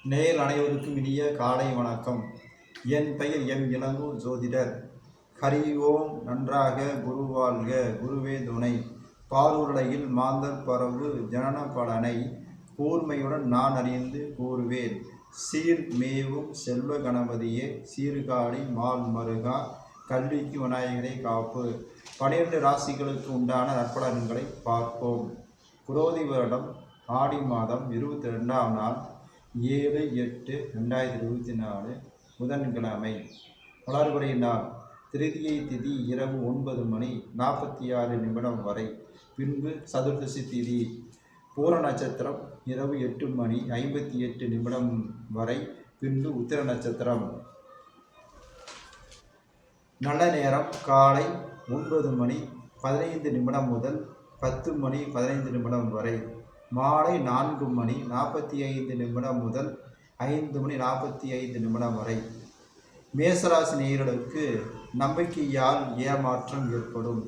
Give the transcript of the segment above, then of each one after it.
நேயர் அனைவருக்கும் இனிய காலை வணக்கம். என் பெயர் எம் இளங்கோ ஜோதிடர். ஹரி ஓம். நன்றாக குருவாழ்க, குருவே துணை. பாலுலகில் மாந்தர் பரவு ஜனன பலனை கூர்மையுடன் நான் அறிந்து கூறுவேன். சீர் மேவும் செல்வ கணபதியே, சீர்காழி மால் மருகா, கல்விக்கு விநாயகரை காப்பு. 12 ராசிகளுக்கு உண்டான நற்பலன்களை பார்ப்போம். குரோதி வருடம் ஆடி மாதம் 22ஆம் நாள் 7/8/2024 புதன்கிழமை. வளர்பிறை நாள் திருதியை திதி இரவு 9:46 வரை, பின்பு சதுர்தசி திதி. பூர நட்சத்திரம் இரவு 8:58 வரை, பின்பு உத்திர நட்சத்திரம். நல்ல நேரம் காலை 9:15 முதல் 10:15 வரை, மாலை 4:45 முதல் 5:45 வரை. மேசராசி நேயர்களுக்கு நம்பிக்கையால் ஏமாற்றம் ஏற்படும்.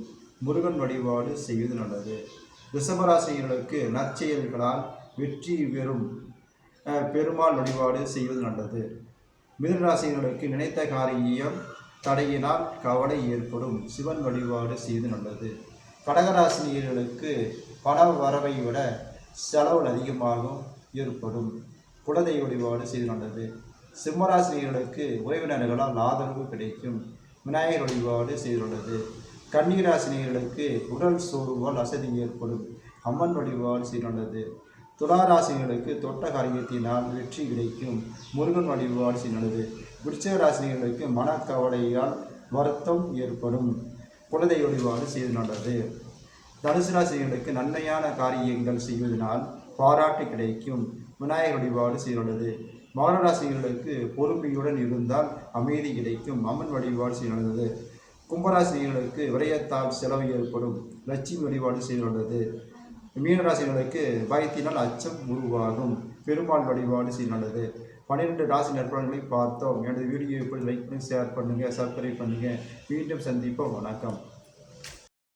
முருகன் வழிபாடு செய்வது நல்லது. ரிஷபராசினியர்களுக்கு நற்செயல்களால் வெற்றி பெறும். பெருமாள் வழிபாடு செய்வது நல்லது. மிதுனராசினியர்களுக்கு நினைத்த காரியம் தடையினால் கவலை ஏற்படும். சிவன் வழிபாடு செய்வது நல்லது. கடகராசினியர்களுக்கு பண வரவை விட செலவு அதிகமாகவும் ஏற்படும். குலதெய்வ வழிபாடு செய்து நல்லது. சிம்மராசினியர்களுக்கு உறவினர்களால் ஆதரவு கிடைக்கும். விநாயகர் வழிபாடு செய்துள்ளது. கன்னிராசினியர்களுக்கு உடல் சோர்வால் அசதி ஏற்படும். அம்மன் வழிபாடு செய்துள்ளது. துளாராசினியர்களுக்கு தொட்ட காரியத்தினால் வெற்றி கிடைக்கும். முருகன் வழிபாடு செய்துள்ளது. விருச்சிக ராசினியர்களுக்கு மனக்கவலையால் வருத்தம் ஏற்படும். குலதெய்வ வழிபாடு செய்து நல்லது. தனுசு ராசினியர்களுக்கு நன்மையான காரியங்கள் செய்வதனால் பாராட்டு கிடைக்கும். விநாயகர் வழிபாடு செய்துள்ளது. மகர ராசினியர்களுக்கு பொறுமையுடன் இருந்தால் அமைதி கிடைக்கும். அம்மன் வழிபாடு செய்துள்ளது. கும்பராசினியர்களுக்கு விரயத்தால் செலவு ஏற்படும். லட்சுமி வழிபாடு செய்துள்ளது. மீனராசினியர்களுக்கு பயத்தினால் அச்சம் உருவாகும். பெருமாள் வழிபாடு செய்துள்ளது. 12 ராசி நற்பலன்களை பார்த்தோம். எனது வீடியோ எப்படி லைக் பண்ணி ஷேர் பண்ணுங்கள், சப்ஸ்கிரைப் பண்ணுங்கள். மீண்டும் சந்திப்போம். வணக்கம்.